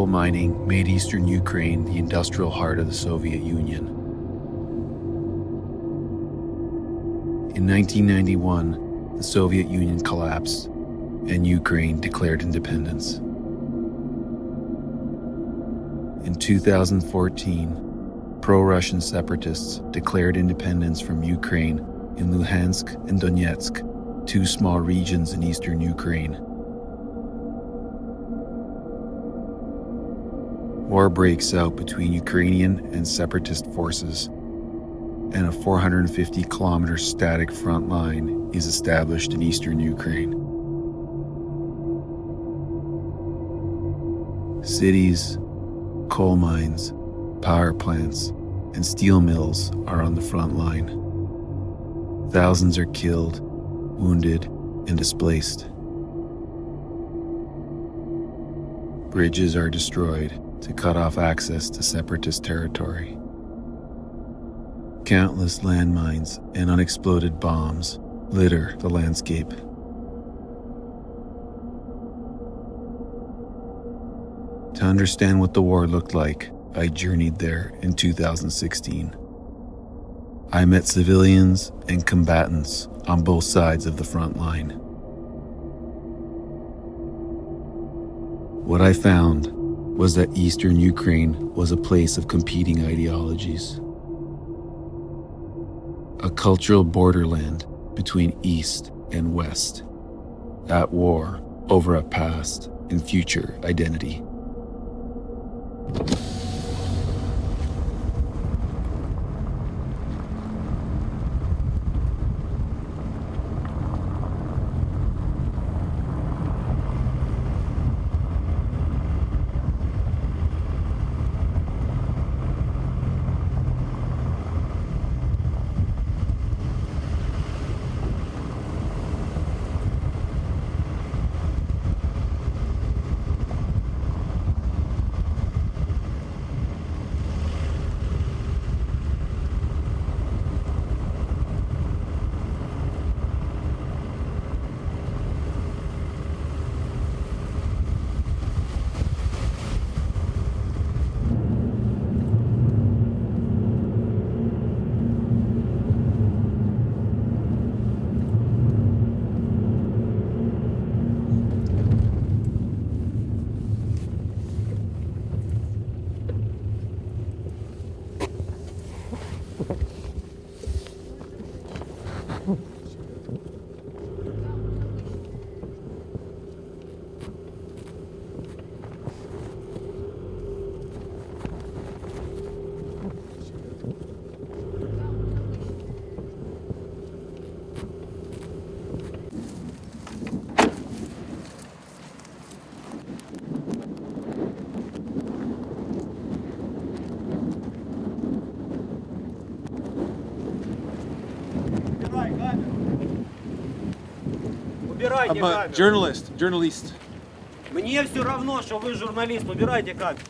mining made eastern Ukraine the industrial heart of the Soviet Union. In 1991, the Soviet Union collapsed and Ukraine declared independence. In 2014, pro-Russian separatists declared independence from Ukraine in Luhansk and Donetsk, two small regions in eastern Ukraine. War breaks out between Ukrainian and separatist forces, and a 450-kilometer static front line is established in eastern Ukraine. Cities, coal mines, power plants, and steel mills are on the front line. Thousands are killed, wounded, and displaced. Bridges are destroyed to cut off access to separatist territory. Countless landmines and unexploded bombs litter the landscape. To understand what the war looked like, I journeyed there in 2016. I met civilians and combatants on both sides of the front line. What I found was that eastern Ukraine was a place of competing ideologies. A cultural borderland between East and West, at war over a past and future identity. I'm a journalist. Мне все равно, что вы журналист, убирайте камеру.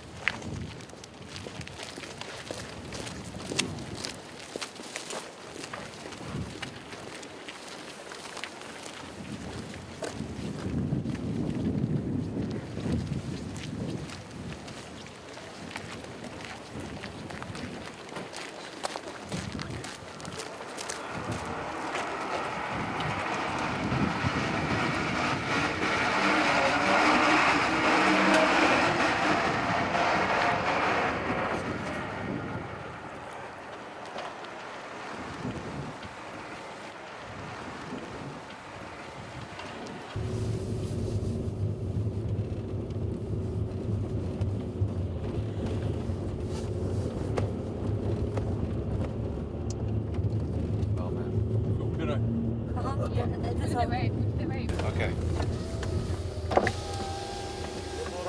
Okay.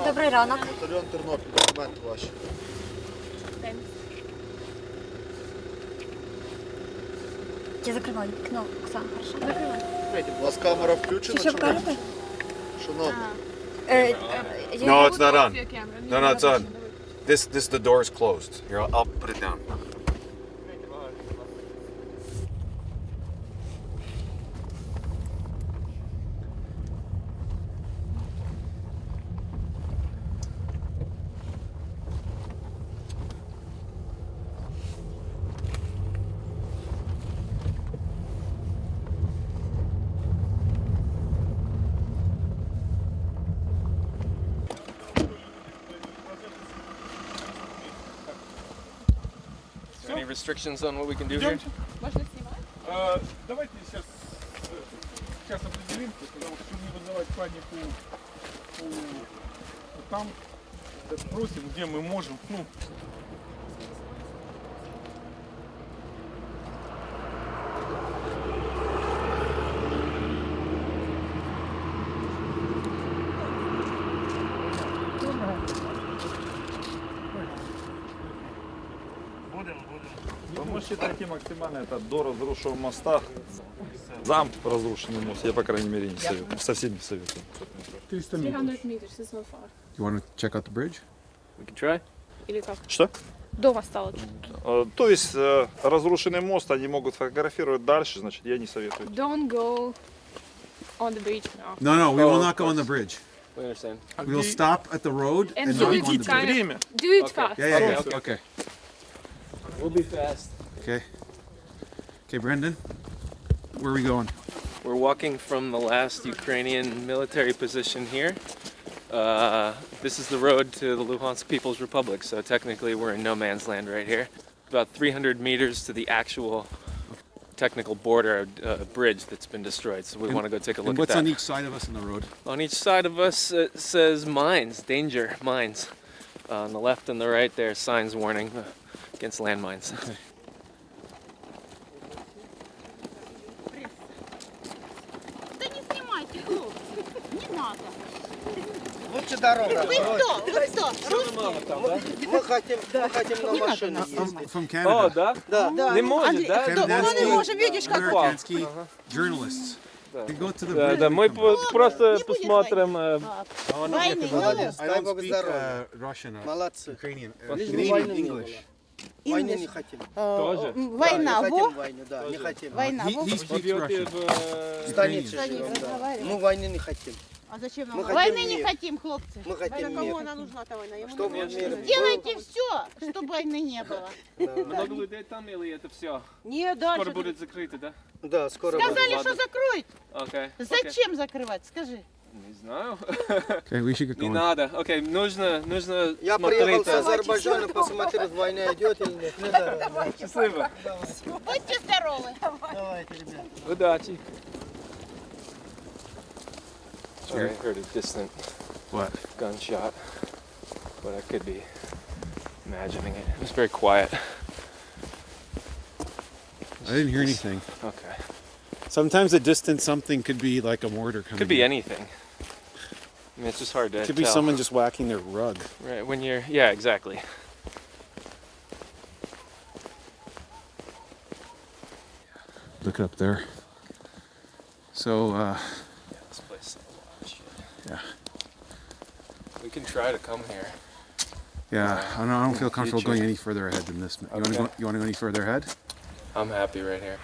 Добрий ранок. Батальйон Тернопіль, документи ваші. Я закриваю вікно, Оксана, хорошо? Закривай. У вас камера включена? Чи що чи ні? покажете? Шановні. No, it's not on. No, it's on. The door is closed. Here, I'll put it down. restrictions on what we can do here? Давайте сейчас определимся, потому что чтобы не вызывать панику там спросим, где мы можем, ну. Вы можете пройти максимально это до разрушенного моста. Зам разрушенный мост, я по крайней мере не советую. Совсем не советую. 300 meters, it's not far. You want to check out the bridge? We can try. Или как? Что? До моста. То есть разрушенный мост они могут фотографировать дальше, значит я не советую. Don't go on the beach now. No, we will not go on the bridge. We understand. We will stop at the road And and do not it on the bridge. время. Do it fast. Yeah. Okay. We'll be fast. Okay, Brendan, where are we going? We're walking from the last Ukrainian military position here. This is the road to the Luhansk People's Republic, so technically we're in no man's land right here. About 300 meters to the actual technical border bridge that's been destroyed, so we want to go take a look And at what's that. on each side of us on the road? On each side of us it says mines, danger, mines. On the left and the right there, signs warning against landmines. Okay. Да не снимайте, хлопцы, не надо. Лучше дорога. Вы кто? Вы кто? Русские? Мы хотим на машине I'm ездить. from О, Canada. да? Да. Не может, да? Мы не можем, видишь, как Americanski journalists. We go to the Да, bridge. да, we мы come back. просто Не будет посмотрим. войны. Молодец, I дай don't Бог speak здоровья. Russian, Молодцы. Ukrainian, Лишь бы Canadian, войны не English. было. Войны не хотим. Тоже? Война, Да, не во. хотим войны, да, не хотим. Война, во. He speaks Живете Russian. в... В станице Ukrainian. живем, да. Мы войны не хотим. А зачем Мы нам? хотим Войны не мир. хотим, хлопцы. Мы хотим мир. нужна-то война? Чтобы мир был. Делайте все, чтобы войны не было. Много людей там или это все? Не, Скоро дальше. будет закрыто, да? Да, скоро будет. Сказали, что закроют. Окей. Зачем закрывать? Скажи. Не знаю. Okay, we should get Не going. надо. Окей, нужно Я приехал смотреть. с Азербайджана посмотреть, война идет или нет. Ну, да. Счастливо. Будьте здоровы. Давайте, ребят. Удачи. Sorry, I heard a distant What? gunshot, but I could be imagining it. It was very quiet. I didn't hear anything. Okay. Sometimes a distant something could be like a mortar coming. Could be in. anything. I mean, it's just hard to Could be tell. someone just whacking their rug. Right, when you're, yeah, exactly. Look up there. So, This place. yeah. We can try to come here. Yeah, I don't feel comfortable Future. going any further ahead than this. You Okay. want to go any further ahead? I'm happy right here.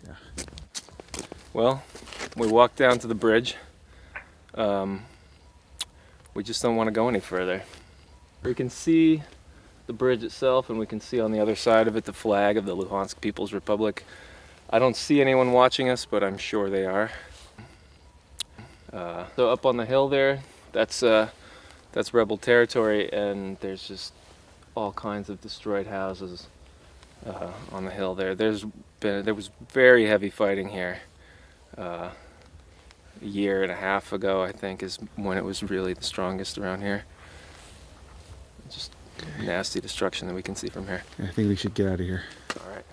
Yeah. Well, we walked down to the bridge. We just don't want to go any further. We can see the bridge itself, and we can see on the other side of it the flag of the Luhansk People's Republic. I don't see anyone watching us, but I'm sure they are. So up on the hill there, that's rebel territory, and there's just all kinds of destroyed houses on the hill there. There was very heavy fighting here. A year and a half ago, I think, is when it was really the strongest around here. Just nasty destruction that we can see from here. I think we should get out of here. All right.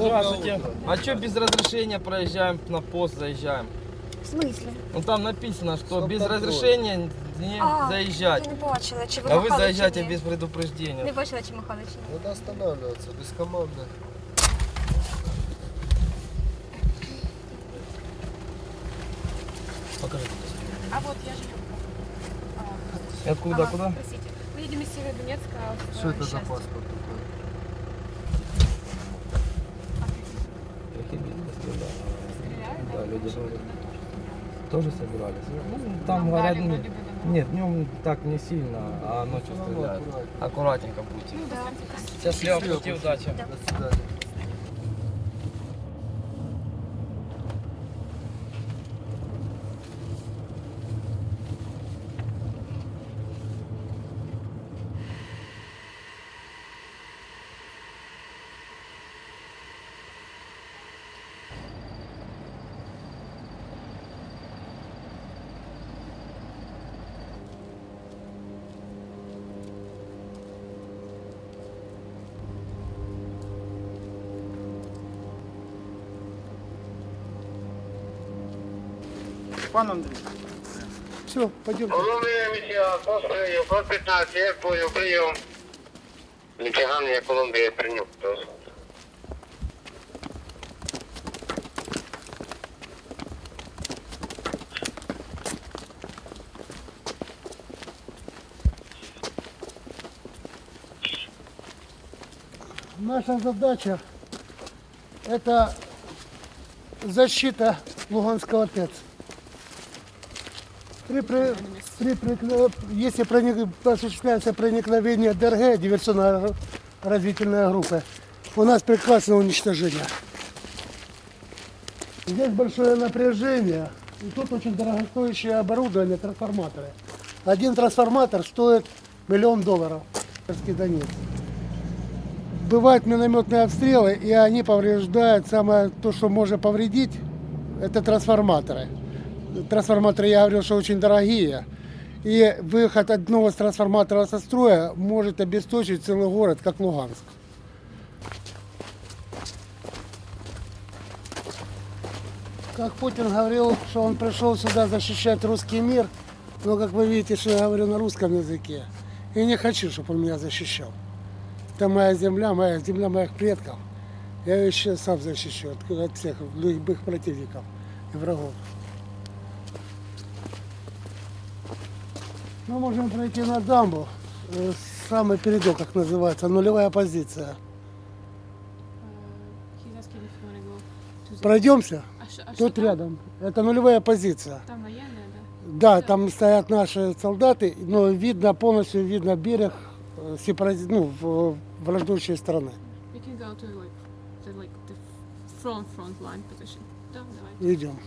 Здравствуйте. А что без разрешения проезжаем на пост, заезжаем? В смислі? Ну там написано, что без разрешения не заезжать. Я не бачила, чи ви А вы махали, заезжаете чи ні. без предупреждения. Не бачила, чи махали, чи ні. Надо останавливаться, без команды. Покажи. А вот я живу. Откуда, куда? Простите. Мы едем из Северодонецка. Что это за паспорт такой? Да, люди говорят. Тоже собирались? Ну, там говорят, нет, днем так не сильно, а ночью стреляют. Аккуратненько будьте. Ну да. Счастливо, пути, удачи. До свидания. Пан Андрій. Все, пойдем. Головний місія, построю, код 15, я понял, прийом. Лейтенант Колумбія прийняв. Наша задача – это защита Луганского ТЭЦ. Если осуществляется проникновение ДРГ, диверсионно-развительной группы, у нас приказ на уничтожение. Здесь большое напряжение, и тут очень дорогостоящее оборудование, трансформаторы. Один трансформатор стоит $1 000 000. Донец. Бывают минометные обстрелы, и они повреждают. Самое то, что может повредить, это трансформаторы. Трансформаторы, я говорил, что очень дорогие. И выход одного трансформатора со строя может обесточить целый город, как Луганск. Как Путин говорил, что он пришел сюда защищать русский мир, но, как вы видите, что я говорю на русском языке. И не хочу, чтобы он меня защищал. Это моя земля моих предков. Я ее еще сам защищу от всех любых противников и врагов. Мы можем пройти на дамбу, самый передок, как называется, нулевая позиция. Пройдемся? Тут рядом. Это нулевая позиция. Там военная, да? Да, там стоят наши солдаты, но видно, полностью видно берег враждующей страны. We can go to the front line position. Да, давай. Идем.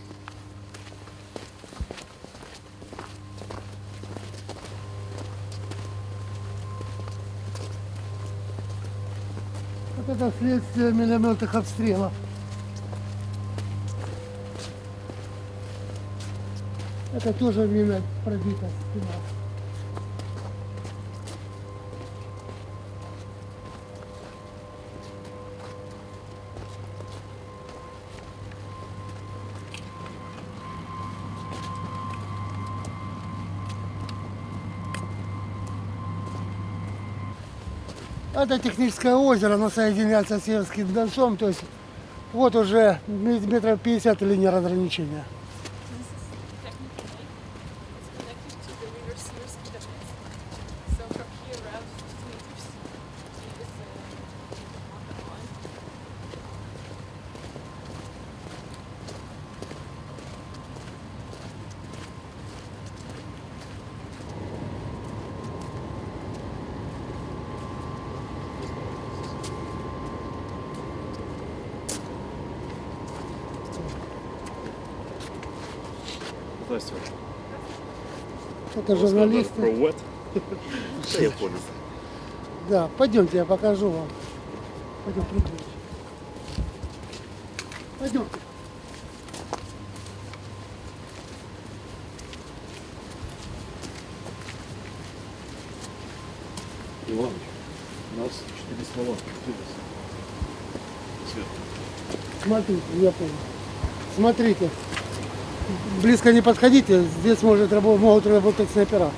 Вот это следствие минометных обстрелов. Это тоже мина пробита спина. Это техническое озеро, оно соединяется с Северским Донцом, то есть вот уже метров 50 линия разграничения. Это журналисты. Я понял. Да, пойдемте, я покажу вам. Пойдем, пойдемте. Иваныч, у нас 4 ствола. Свет. Смотрите, я понял. Смотрите. Близко не подходите, здесь могут работать снайпера.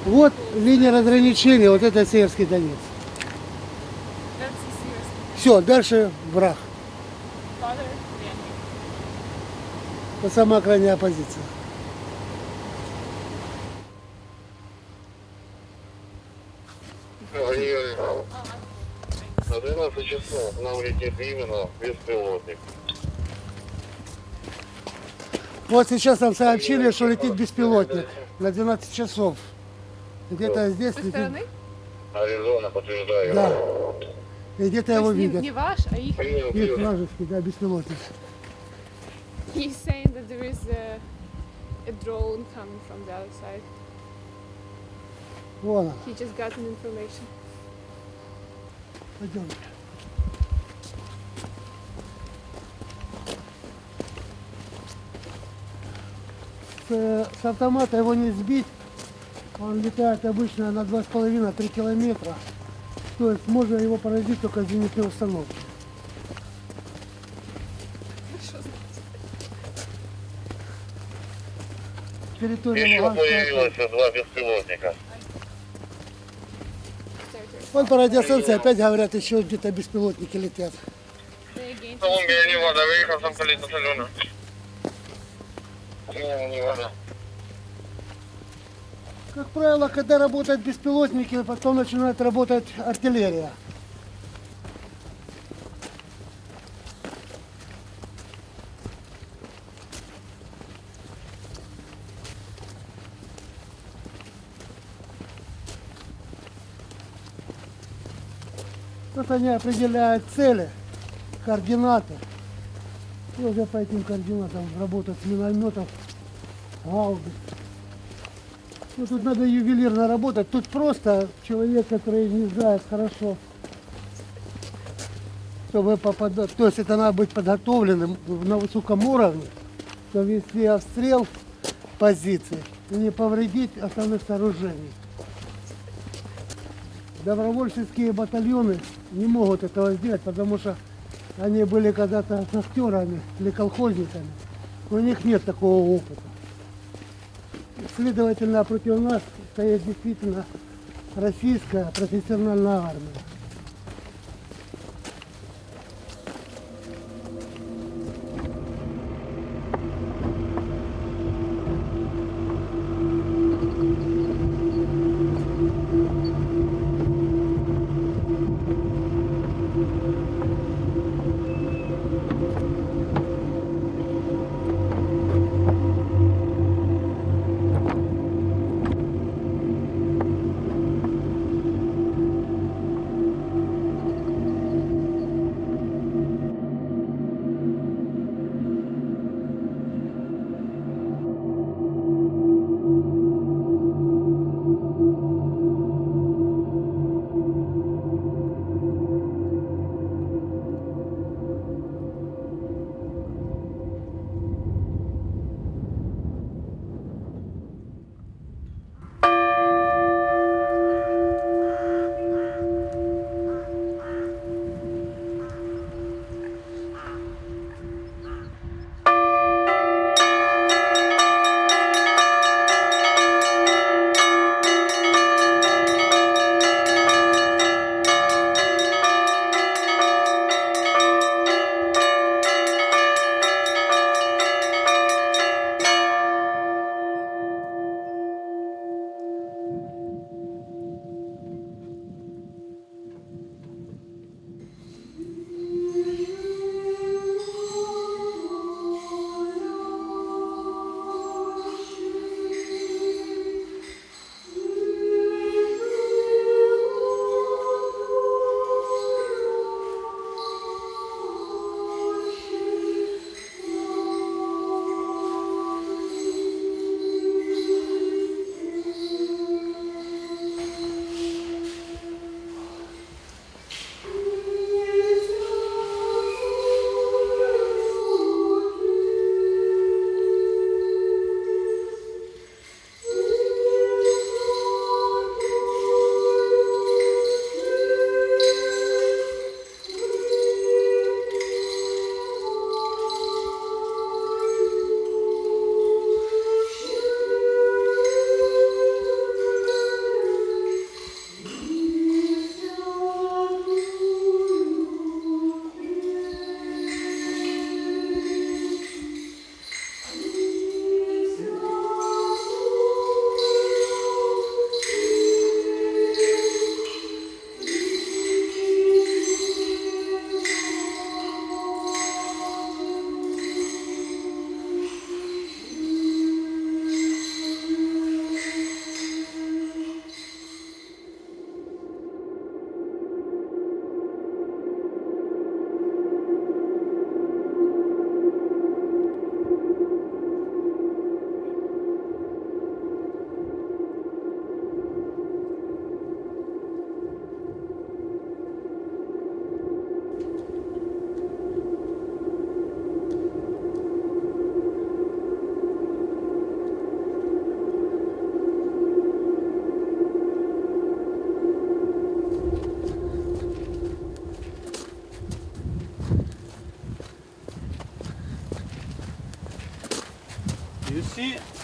Вот линия разграничения, вот это Северский Донец. Все, дальше враг. Это самая крайняя оппозиция. На 12 часов нам летит именно беспилотник. Вот сейчас нам сообщили, что летит беспилотник на 12 часов. Где-то здесь летит. Аризона, подтверждаю. Да. И где-то его видят. Не ваш, а их. Есть вражеский, да, беспилотник. He's saying that there is a drone coming from the other side. Вон он. He just got an information. Пойдемте. С автомата его не сбить. Он летает обычно на 2,5-3 километра. То есть можно его поразить только с зенитной установки. Территория Еще Луганской появилось 2 беспилотника. Вон по радиостанции опять говорят, еще где-то беспилотники летят. Колумбия, Невада, выехал сам полиция Солена. Невада. Как правило, когда работают беспилотники, потом начинает работать артиллерия. Вот они определяют цели, координаты. И уже по этим координатам работают с минометов, гаубиц. Ну, тут надо ювелирно работать. Тут просто человек, который не знает хорошо, чтобы попадать. То есть это надо быть подготовленным на высоком уровне, чтобы вести обстрел позиций и не повредить основных сооружений. Добровольческие батальоны не могут этого сделать, потому что они были когда-то шахтерами или колхозниками. У них нет такого опыта. Следовательно, против нас стоит действительно российская профессиональная армия.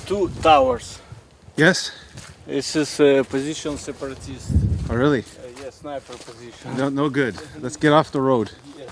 two towers. Yes? This is a position separatist. Oh, really? Yes, sniper position. No, no good. Let's get off the road. Yes.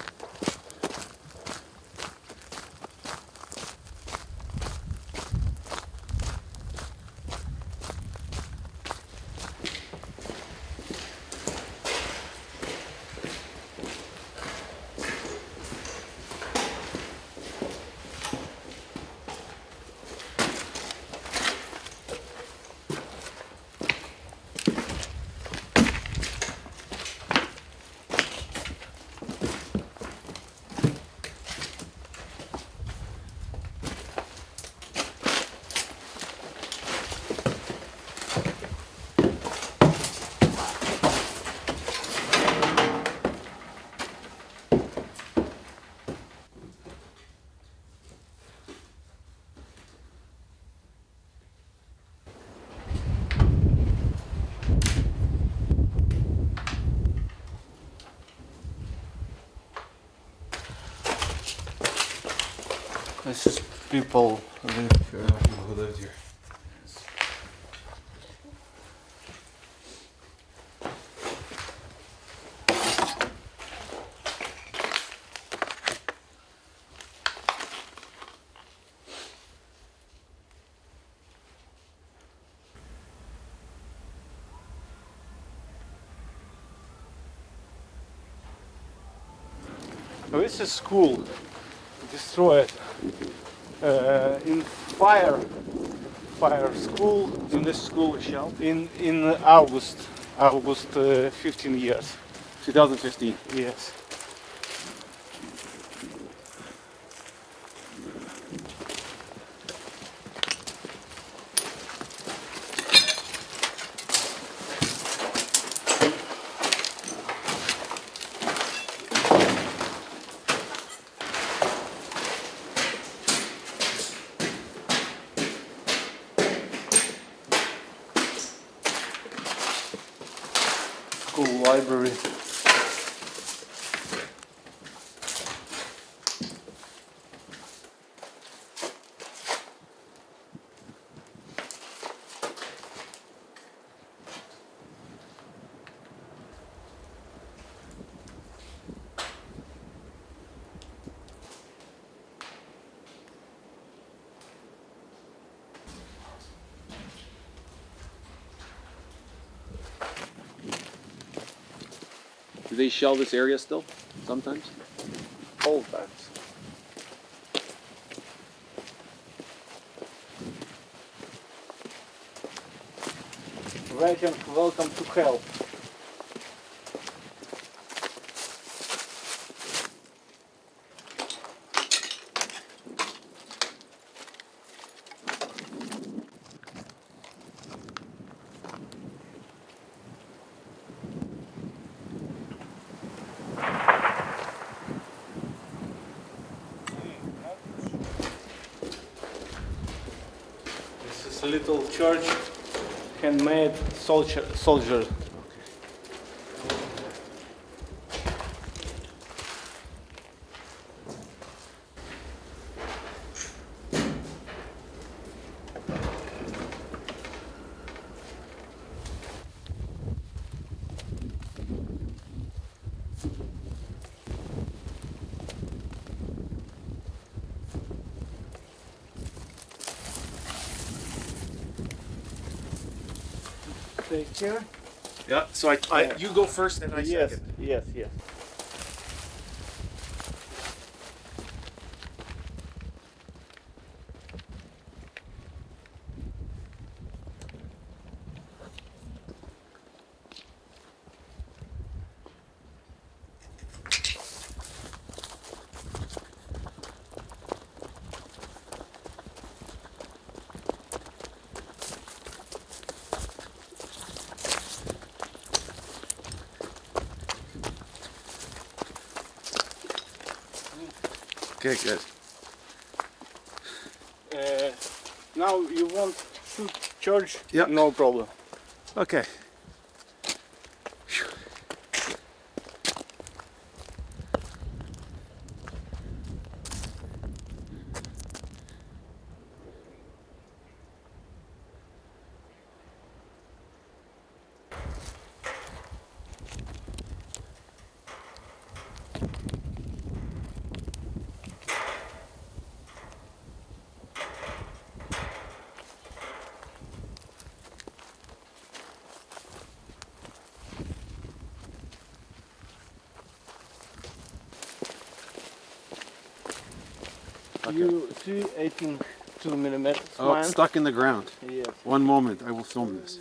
This is people Who lived here? This is school destroyed in fire school in this school in August 15 years 2015. yes. School library. Do they shell this area still? Sometimes? All times. Writing welcome to hell. This is a little church, handmade soldier. Take care. Yeah, so you go first and I Yes, second. yes, yes. Okay, good. Now you want to charge? Yep. No problem. Okay. You see 18 2mm. Oh, it's stuck in the ground. Yes. One moment, I will film this.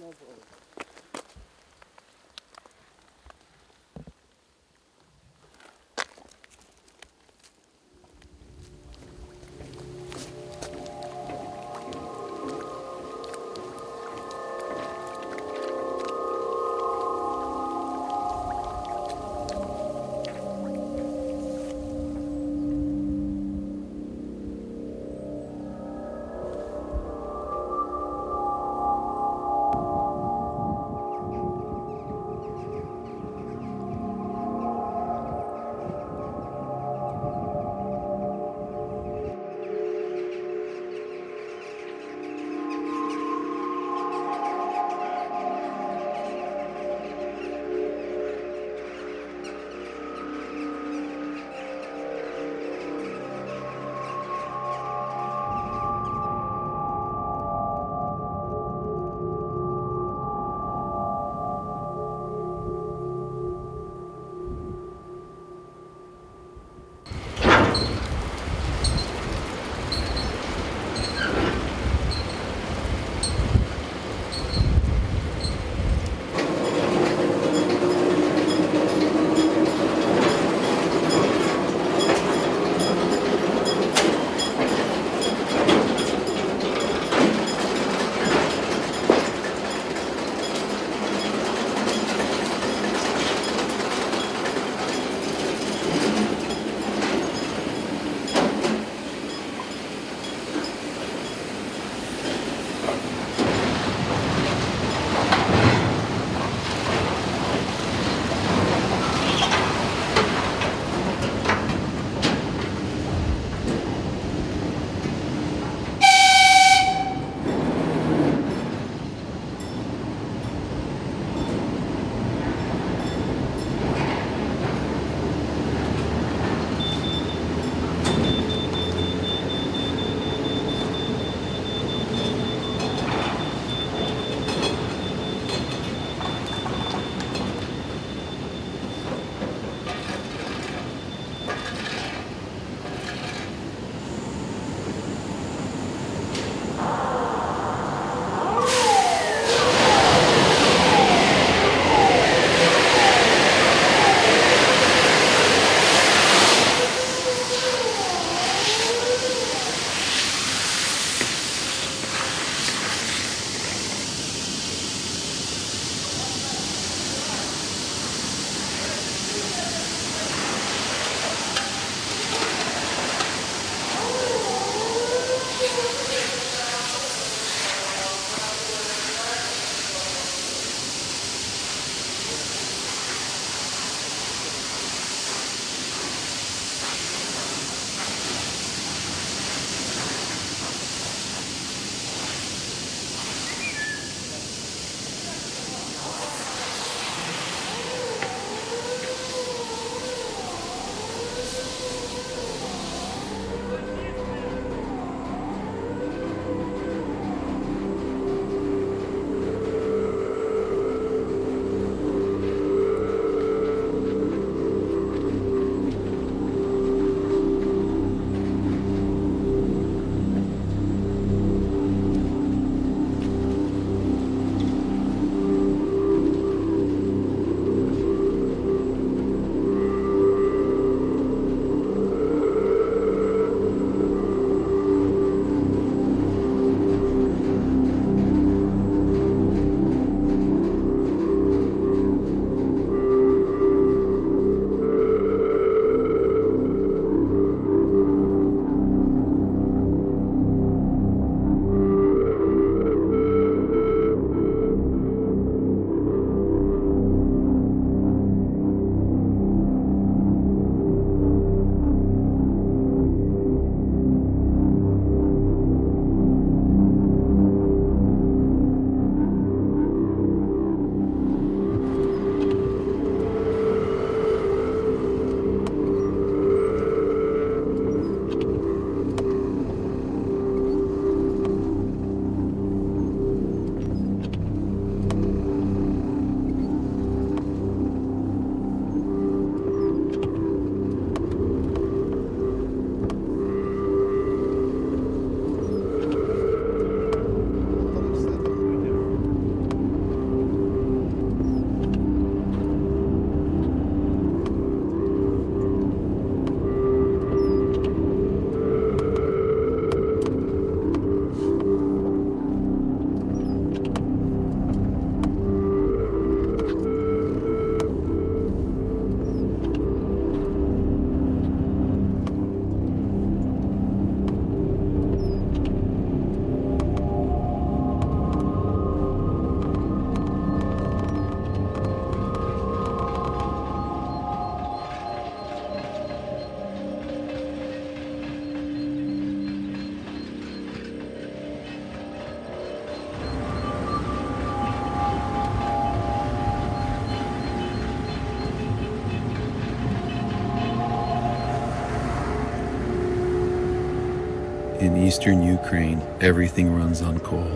In eastern Ukraine, everything runs on coal.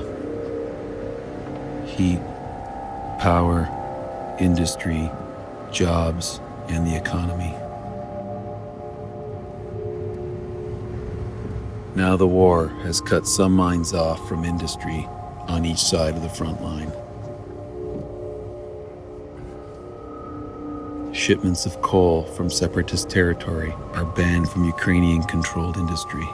Heat, power, industry, jobs, and the economy. Now the war has cut some mines off from industry on each side of the front line. Shipments of coal from separatist territory are banned from Ukrainian-controlled industry.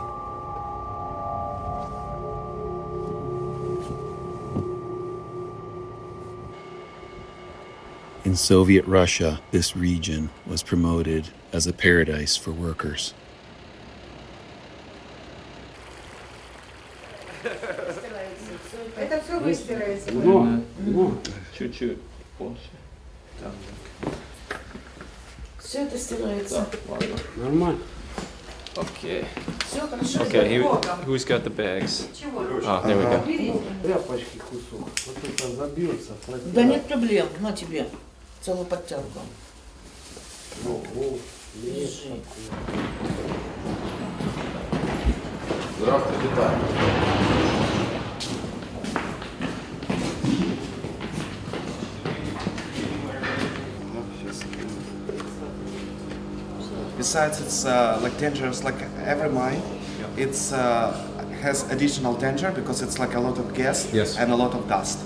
In Soviet Russia, this region was promoted as a paradise for workers. Это все выстирается. Чуть-чуть больше. Все это стирается. Нормально. Okay. Все хорошо. Okay, who's got the bags? Oh, there we go. Тряпочки кусок. Вот это забьется. Да нет проблем. На тебе. Целую подтянку. Держи. Здравствуйте, Таня. Besides, it's like dangerous, like every mine. It's has additional danger because it's like a lot of gas and a lot of dust.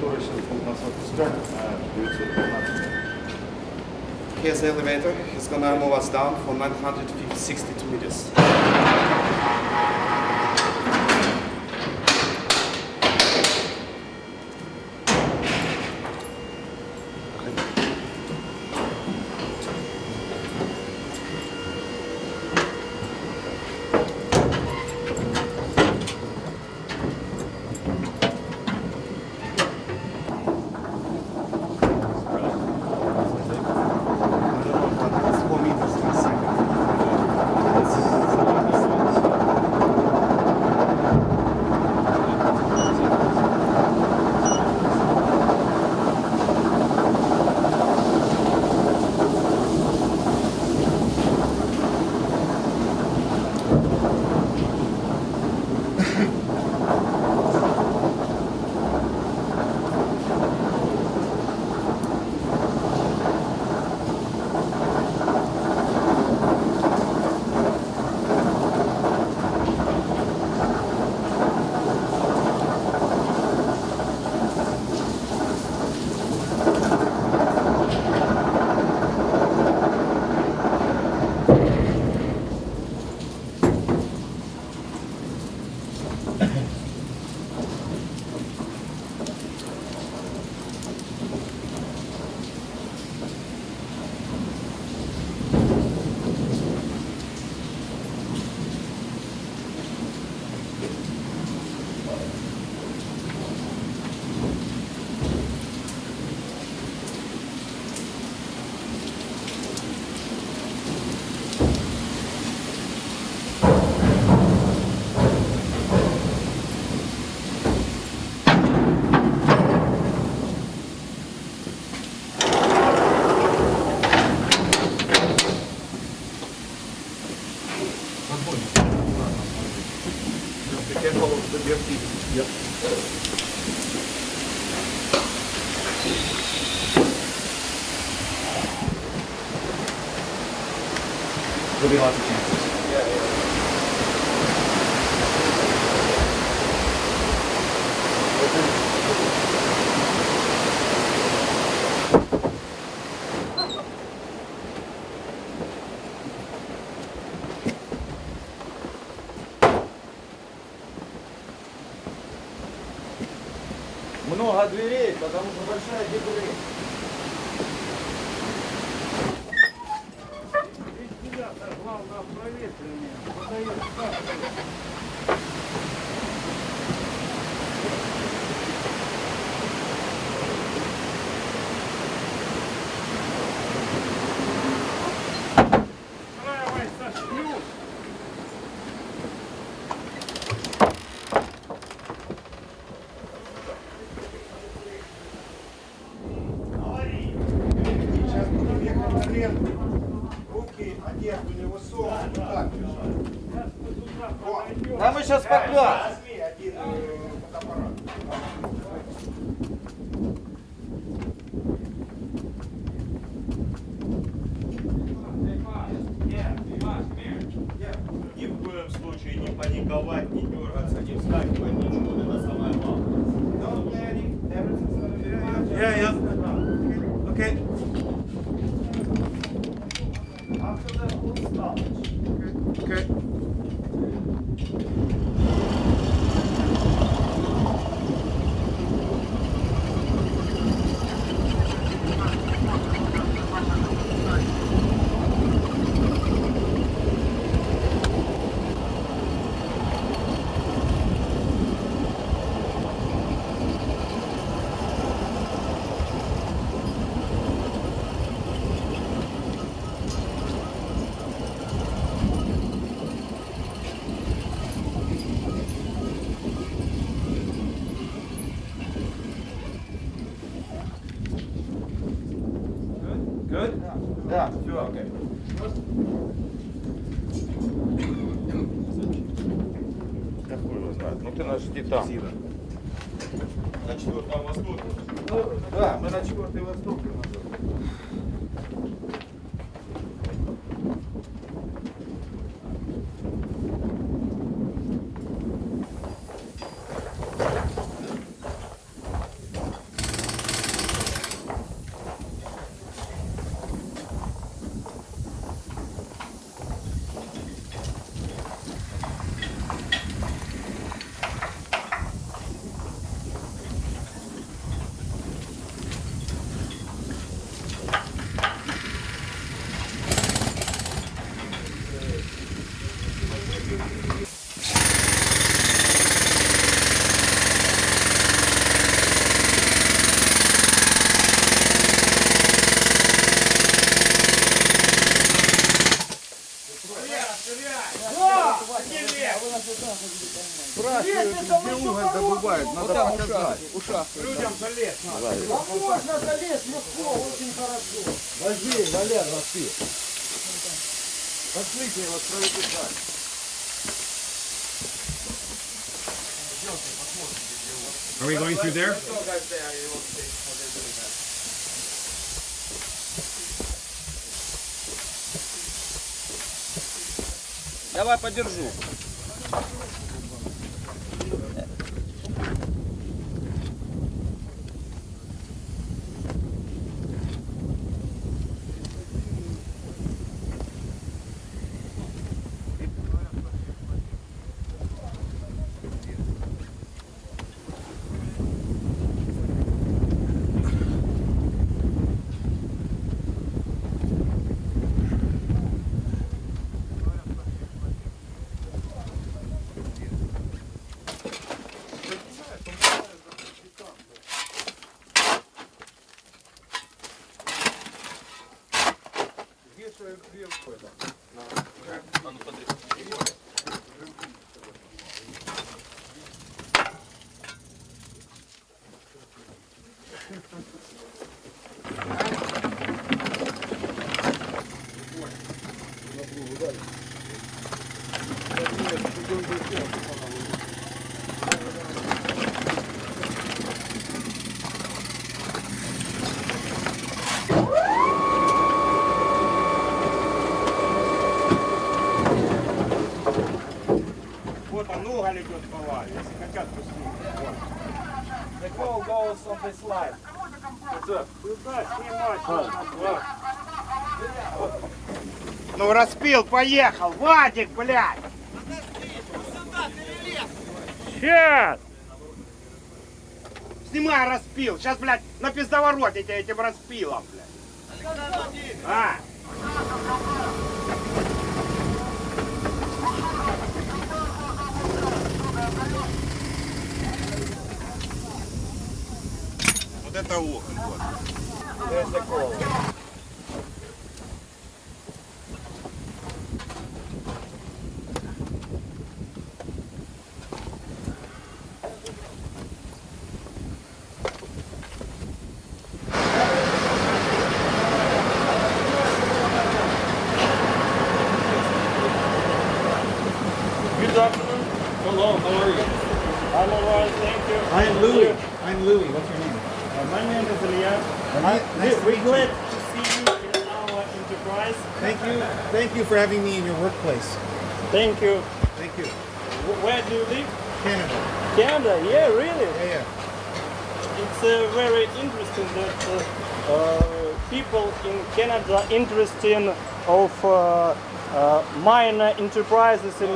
Который сейчас будет нас отпускать на 915. Here's the elevator. It's gonna move us down for 962 meters. There'll be lots of chances. Много дверей, потому что большая дверь. Главное проветривание. Да мы сейчас пока. Ни в коем случае не паниковать, не дергаться, не вскакивать, ничего, это самое главное. Yeah. Okay. Okay. Good? Да, все. Okay. Какой его знает? Ну ты наш титан. На 4-м востоке. Да, мы на 4-й восток. Спрашивают, где уголь добывают, надо показать. Людям залез. Можно залезть легко, очень хорошо. Возьми, Валер, носи. Пошлите его проведать. Are we going through there? Давай подержу. Вот он, уголь идет по лаве, если хотят, пустить. Вот. The coal goes on this line. Сюда снимать нужно. Вот. Ну распил, поехал, Вадик, блядь! Сейчас! Снимай распил, сейчас, блядь, на пиздовороте тебя этим распилом, блядь. А! Вот это уголь, вот. There's the coal. Good afternoon. Hello, how are you? I'm alright, thank you. I'm Louie. I'm Louie. What's your name? My name is Ilya. We're glad to see you in our enterprise. Thank you. Thank you for having me in your workplace. Thank you. Thank you. Where do you live? Canada. Canada, yeah, really? Yeah. It's very interesting that people in Canada interested of minor enterprises in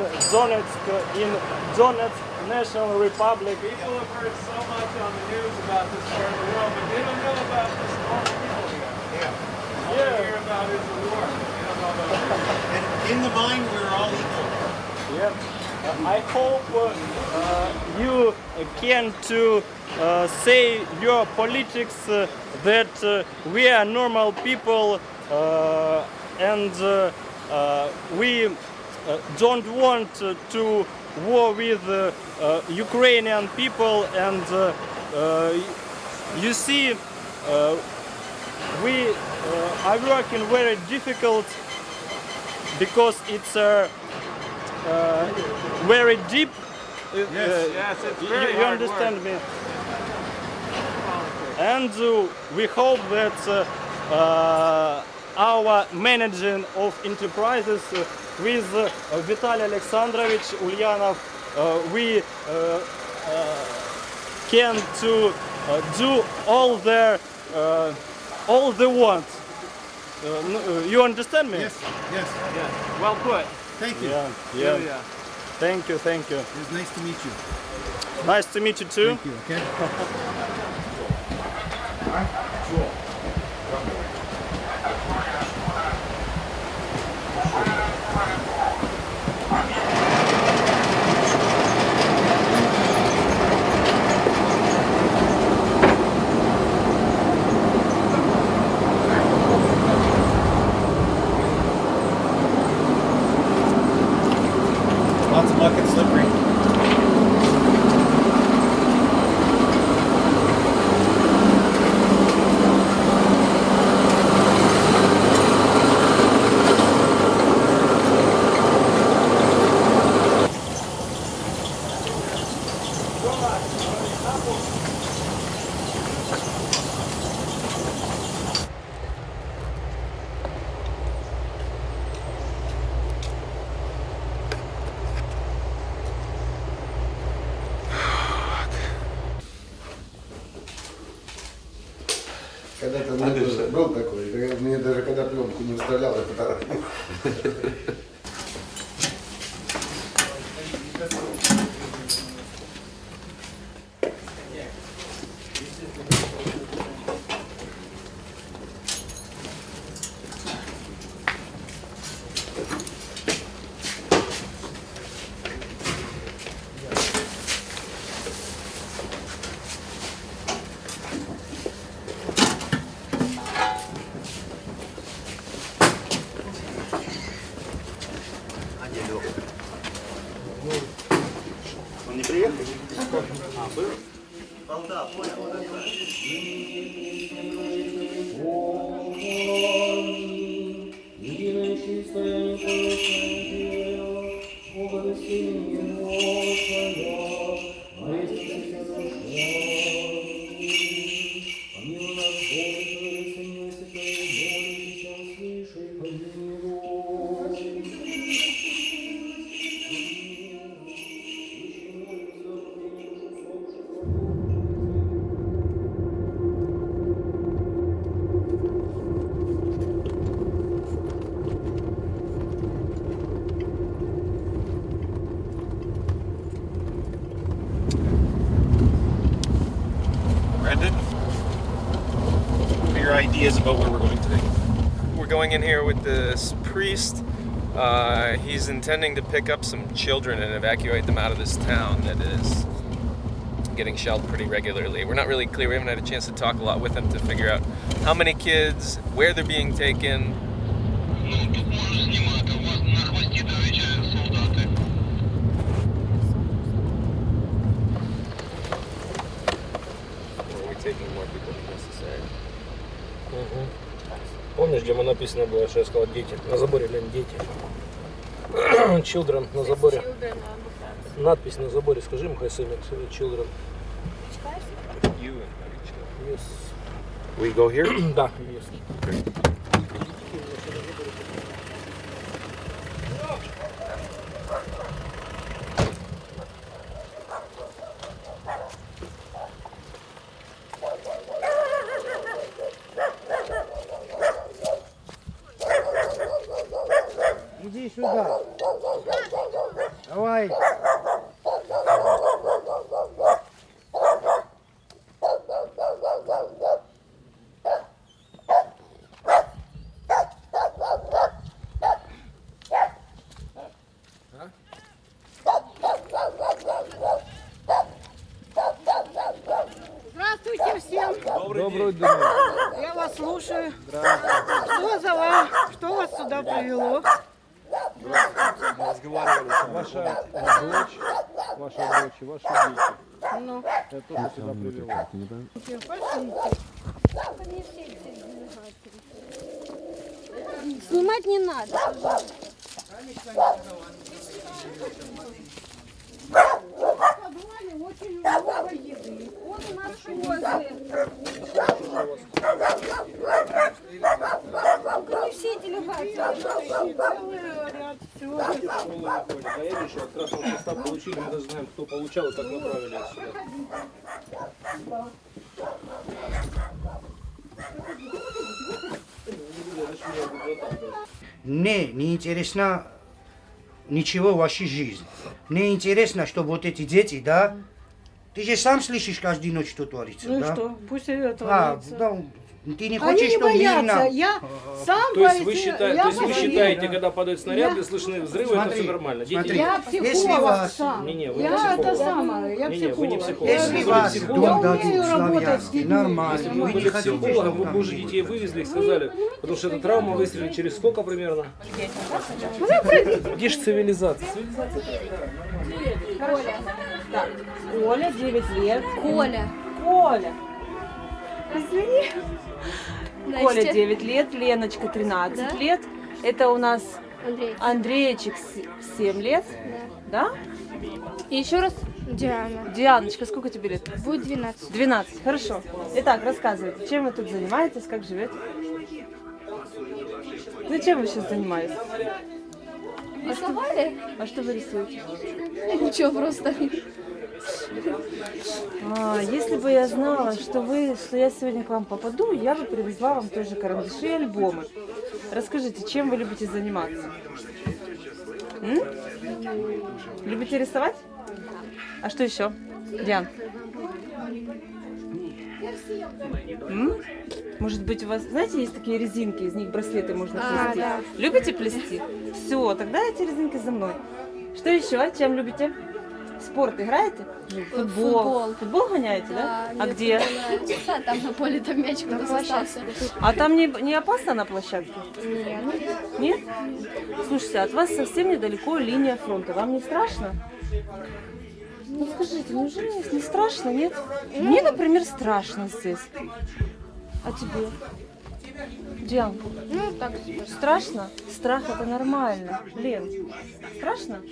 Donetsk National Republic. People have heard so much on the news about this part of the world, but they don't know about the small people here. Yeah. All they hear about is the war. They don't know about And in the mind, we're all equal. Yeah. I hope you can to say your politics that we are normal people and we don't want to war with Ukrainian people, and you see we are working very difficult because it's very deep. Yes, it's very you hard understand work. me? And we hope that our managing of enterprises with Vitaly Alexandrovich Ulyanov, we can to do all they want. You understand me? Yes. Yes. Yeah. Well put. Thank you. Yeah. Yeah. Thank you. Thank you. It was nice to meet you. Nice to meet you too. Thank you. Okay. Lots of muck and slippery. Когда-то у меня тоже был такой, мне даже когда пленку не вставлял, я фотографию. Он не приехал? Был? Да, понял. Brendan, what are your ideas about where we're going today? We're going in here with this priest. He's intending to pick up some children and evacuate them out of this town that is getting shelled pretty regularly. We're not really clear. We haven't had a chance to talk a lot with him to figure out how many kids, where they're being taken. Or are we taking more people than necessary? Помнишь, где написано было, что я сказал дети? На заборе, блин, дети. Children на заборе. Children, Надпись на заборе скажи, хай сами children. Yes. We go here? Да, yes. Иди сюда. Давай. Здравствуйте всем. Доброго дня. Я вас слушаю. Что за вас? Что вас сюда привело? Разговаривали с ваша дочь, и ваши дети. Ну. Это то, что сюда привело. Снимать не надо. Очень много еды. Вот у нас козы. Не все делегации. Целый ряд всего. А я вижу, от красного креста получили, мы даже знаем, кто получал и как направили отсюда. Мне не интересно ничего в вашей жизни. Мне интересно, что вот эти дети, да, ты же сам слышишь каждую ночь, что творится, Ну да? что, пусть творится. Да, ты не Они хочешь, не чтобы боятся. мирно... Я сам То есть боюсь. вы считаете, когда падают снаряды, слышны взрывы, это все нормально? Дети... Я психолог сам. Не, вы не Я психолог. это самое, я Не, вы не психолог. психолог. Если Если вас вы дом дадут умею работать с славянский, детьми. нормально, Если бы вы вы не были хотите, психологом, чтобы вы там бы уже жили. детей вывезли и сказали, потому что эта травма выстрелит через сколько примерно? Где же цивилизация? Коля. Так. Коля, 9 лет. Коля. Коля. Извини. Настя. Коля 9 лет, Леночка 13 Да. лет. Это у нас Андрей. Андреечек 7 лет. Да? И еще раз Диана. Дианочка, сколько тебе лет? Будет 12. 12, хорошо. Итак, рассказывайте, чем вы тут занимаетесь, как живете? Зачем вы сейчас занимаетесь? Рисовали? А что вы рисуете? Ничего, просто. Если бы я знала, что я сегодня к вам попаду, я бы привезла вам тоже карандаши и альбомы. Расскажите, чем вы любите заниматься? Любите рисовать? А что еще? Диан? Может быть, у вас, знаете, есть такие резинки, из них браслеты можно плести. Да. Любите плести? Все, тогда эти резинки за мной. Что еще? Чем любите? Спорт играете? Футбол. Футбол гоняете, да? А где? Да, там на поле там мячик у нас остался. А там не опасно на площадке? Нет. Нет? Слушайте, от вас совсем недалеко линия фронта. Вам не страшно? Ну скажите, неужели не страшно, нет? Мне, например, страшно здесь. А тебе? Диан, Ну, так. страшно? Страх это нормально. Лен, страшно?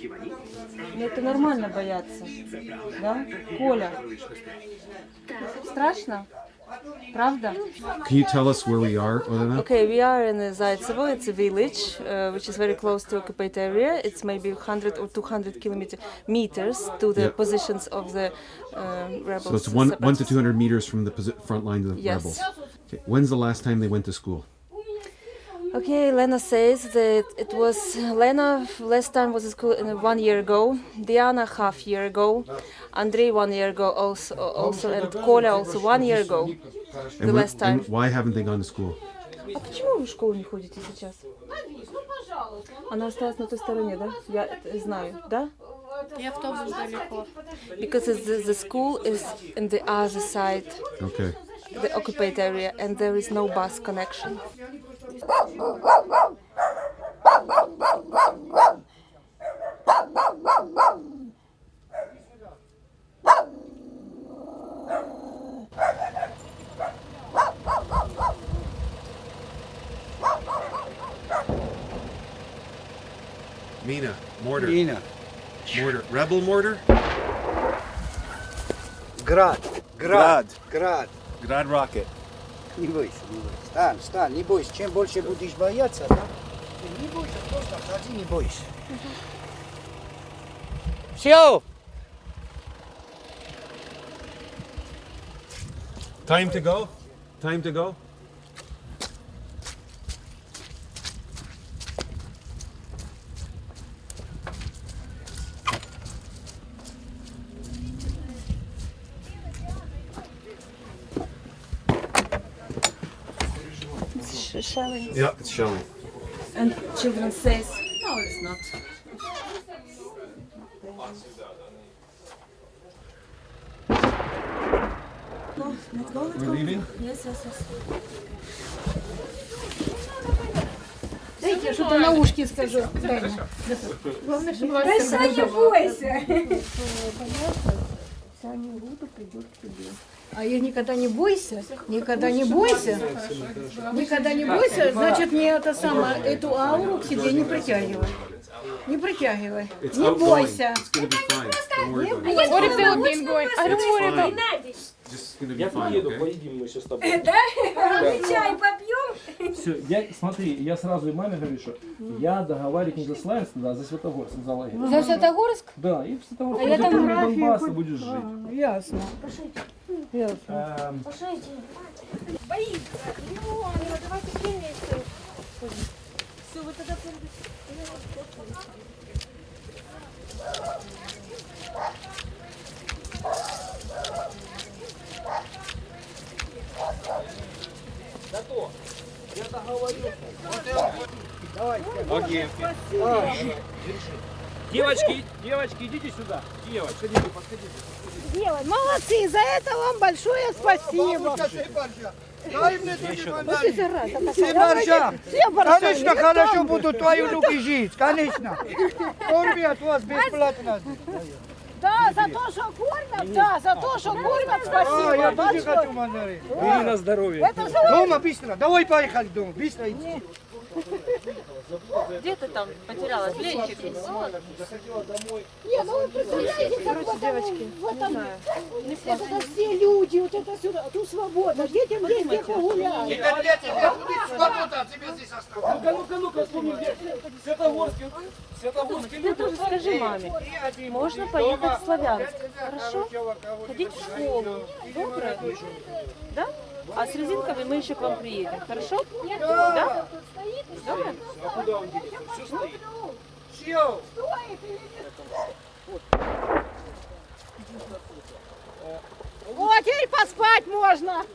Ну это нормально бояться. Да? Коля, страшно? Правда? Can you tell us where we are, Olena? Okay, we are in Zaitsevo. It's a village which is very close to occupied area. It's maybe 100 or 200 meters to the positions of the rebels. So it's 1 to 200 meters from the front line of the Yes. rebels. Okay. When's the last time they went to school? Okay, Lena says that it was Lena last time was at school 1 year ago. Diana half year ago. Andrei 1 year ago also and Коля also 1 year ago. The last time. And why haven't they gone to school? А почему вы в школу не ходите сейчас? Она осталась на той стороне, да? Я это знаю, да? И автобус далеко. Because the school is in the other side, Okay. the occupied area, and there is no bus connection. Mina, mortar. Mina, Mortar. Rebel mortar? Град. Grad. Град. Grad rocket. Не бойся, не бойся. Стань, стань, не бойся. Чем больше будешь бояться, да? Ты не бойся, просто ходи, не бойся. Все! Time to go? Time to go? Shelling. Yeah, it's shelling. And children says, no, it's not. Let's go, let's We're go. leaving? Yes, yes, yes. Дайте я что-то на ушки скажу. Дай мне. Главное, чтобы вас Да, всё Саня, было. бойся. Саня Руда придет к тебе. А я никогда не бойся, никогда не бойся, никогда не бойся, значит не это самое, эту ауру к себе не притягивай. Не притягивай, It's не outgoing. бойся. It's gonna be fine. Don't worry about it. What if they would be ingoing? I don't worry about Just gonna be Я fine, приеду, okay? поедим мы сейчас с тобой. Да? Чай попьем? Все, смотри, я сразу и маме говорю, что я договариваюсь не за Славянск, а за Святогорск, за лагерь. За Святогорск? Да, и в Святогорск. А я там кроме график Донбасса хоть- будешь жить. Ясно. Ясно. Пошлите. Боится. Леон, давайте вместе. Все, вы тогда Я договорился. Давай. Окей. Девочки, идите сюда. Девочки, подходите. Делай. Молодцы, за это вам большое спасибо. Дай мне тоже Вот ты зараза Все такая. борща. Все борща. Конечно, хорошо будут твои внуки жить, конечно. Корми от вас бесплатно. Да, за то, что кормят, да, за то, что кормят, спасибо. Я тоже большое. хочу мандарин. Бери на здоровье. Это же Дома быстро. Давай поехали дома. Быстро иди. Где ты там потерялась? Пленчик? Не, ну вы представляете, как в этом, это все люди, вот это сюда, тут свобода, детям где погулять. Свобода, тебе здесь осталось. Ну-ка, вспомни, где Святогорский Ты тоже скажи маме. Можно поехать в Славянск, хорошо? Ходить в школу. Доброе? Да? А с резинками мы еще к вам приедем, хорошо? Да? Добро? Куда он денется? Все стоит. Все. Вот, теперь поспать можно.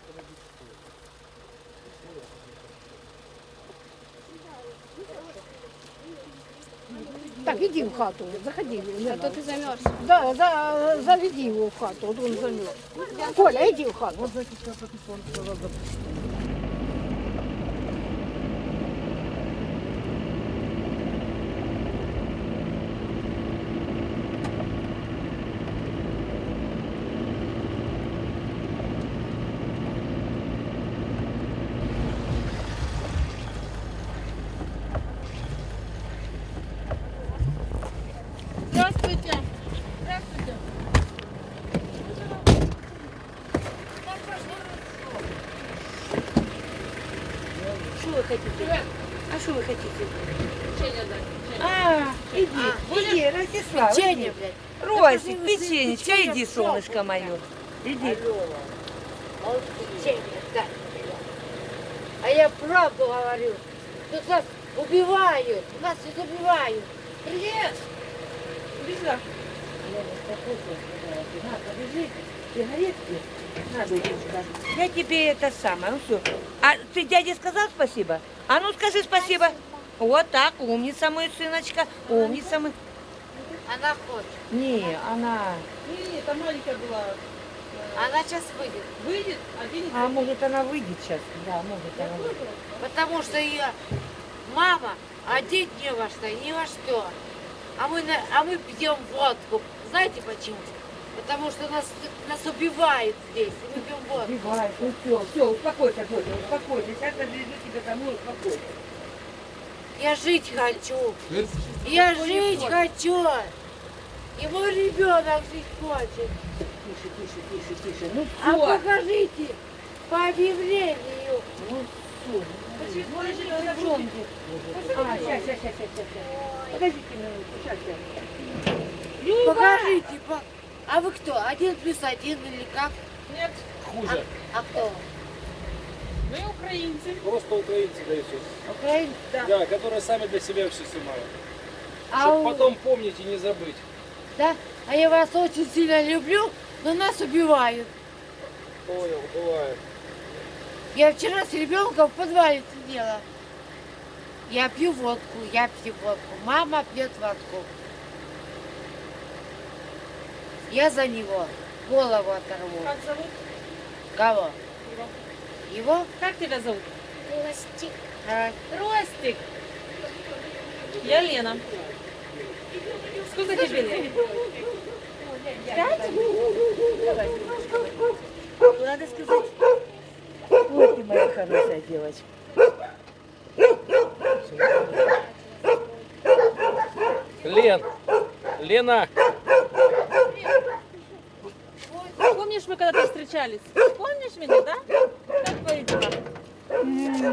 Так, иди в хату, заходи. А то ты замерз. Да, заведи его в хату, вот он замерз. Коля, иди в хату. Здравствуйте. Здравствуйте. Что вы хотите? А что вы хотите? иди, Ростислав. Печенье, блядь. Ростик, печенечка, иди, солнышко мое. Иди. Печенье, да. А я правду говорю. Тут нас убивают, нас тут убивают. Привет! Бежа. На, побежи. Сигаретки. Надо иди сюда. Я тебе это самое, ну все. А ты дяде сказал спасибо? А ну скажи спасибо. Вот так, умница мой, сыночка, умница мой. Она хочет. Не, она... Не, там маленькая была. Она сейчас выйдет. Выйдет, А может она выйдет сейчас? Да, может она выйдет. Потому что ее мама одеть не во что, ни во что. А мы пьем водку. Знаете почему? Потому что нас убивают здесь. И мы пьем водку. Убивает, ну все, успокойся, Бодя, успокойся. Сейчас отвезу тебя домой, успокойся. Я жить хочу. Я жить хочу. И мой ребенок жить хочет. Тише. Ну А всё. покажите по объявлению. Ну всё. Почему Подожди, же девчонки. Сейчас. Подождите минутку, сейчас. Люба! Покажите. А вы кто? 1+1 или как? Нет, хуже. А кто? Мы украинцы. Просто украинцы, да и все. Украинцы? Да, которые сами для себя все снимают. А Чтобы у- потом помнить и не забыть. Да? А я вас очень сильно люблю, но нас убивают. Понял, бывает. Я вчера с ребенком в подвале сидела. Я пью водку. Мама пьет водку. Я за него голову оторву. Как зовут? Кого? Его? Как тебя зовут? Ростик. Ростик. Я Лена. Сколько тебе лет? 5? Надо сказать. Вот ты моя хорошая девочка. Лена. Помнишь, мы когда-то встречались? Помнишь меня, да? Как твои дела?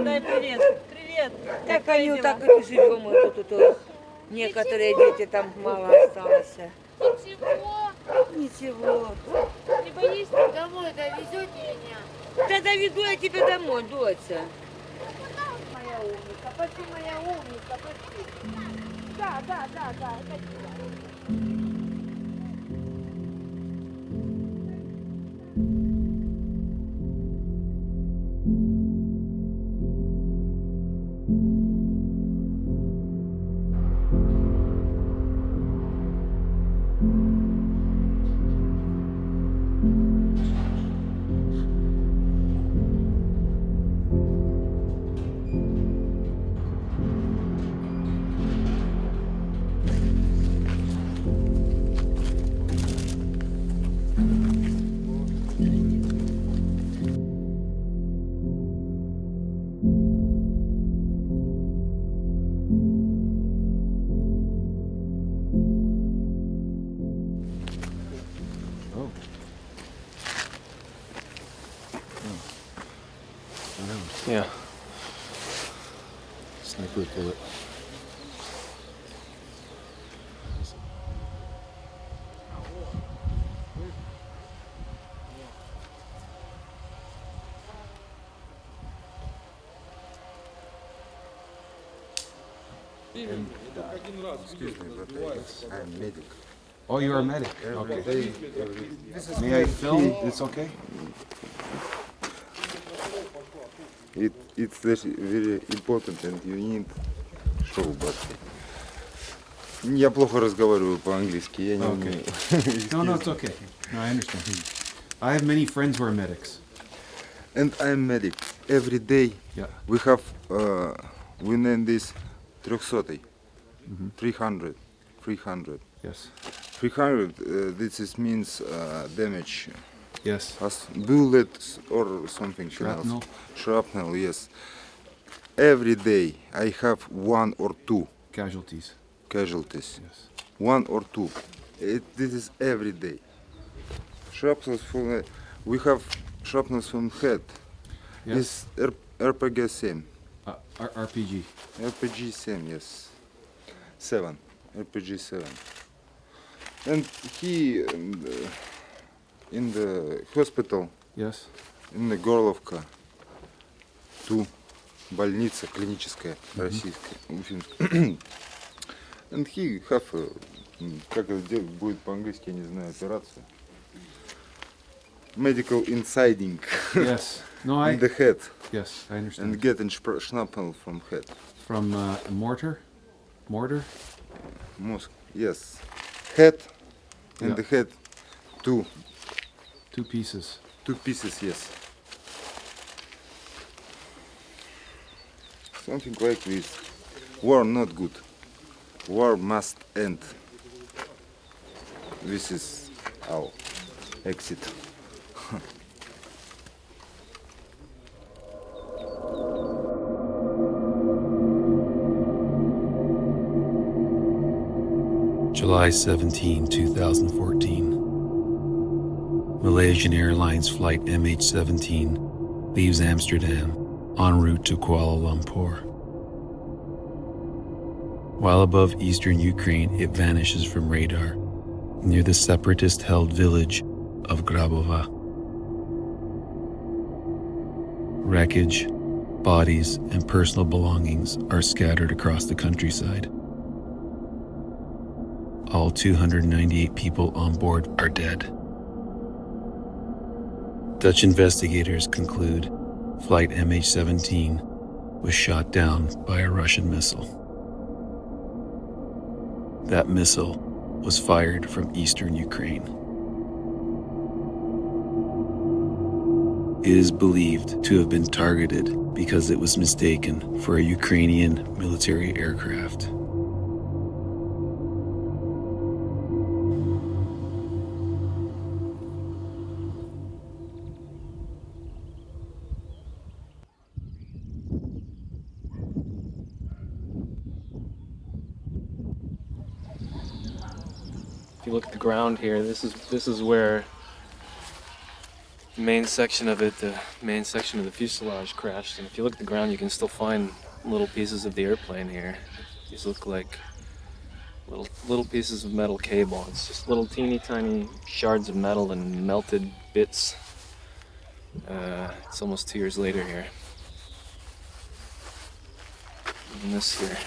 Дай привет. Привет. Так твои они дела? так и живем. Вот тут некоторые дети там мало осталось. Ничего. Не боишься? Домой довезете меня? Да доведу я тебя домой, доча. Моя умница, почти моя умница, почти. Да, это Yeah. Sniper bullet. Excuse me, but I'm medic. Oh, you're a medic. Every Okay. day, this is May I my film? key. It's okay. It's very important and you need show, but я плохо разговариваю по-английски, я не умею. No, it's okay. No, I understand. I have many friends who are medics. And I'm medic. Every day we have, we name this 300, 300. Yes. 300, this is means damage. Yes. As bullets or something Shrapnel. else. Shrapnel, yes. Every day I have 1 or 2 Casualties. casualties. Yes. 1 or 2. This is every day. Shrapnels from, we have shrapnels from head. Yes. This RPG same. RPG. RPG same, yes. 7. RPG 7. And he in the hospital. Yes. In the Горловка. 2. Больница клиническая российская. Уфимская. And he have, как это будет по-английски, я не знаю, операция. Medical insiding. Yes. No, in the head. Yes, I understand. And getting shrapnel from head. From mortar? Mortar? Mosque, yes. Head and Yeah. the head, 2. 2 pieces. 2 pieces, yes. Something like this. War not good. War must end. This is our exit. July 17, 2014. Malaysian Airlines flight MH17 leaves Amsterdam en route to Kuala Lumpur. While above eastern Ukraine, it vanishes from radar near the separatist-held village of Grabova. Wreckage, bodies, and personal belongings are scattered across the countryside. All 298 people on board are dead. Dutch investigators conclude flight MH17 was shot down by a Russian missile. That missile was fired from eastern Ukraine. It is believed to have been targeted because it was mistaken for a Ukrainian military aircraft. If you look at the ground here, this is where the main section of the fuselage crashed. And if you look at the ground, you can still find little pieces of the airplane here. These look like little pieces of metal cable. It's just little teeny tiny shards of metal and melted bits. It's almost 2 years later here. And this here.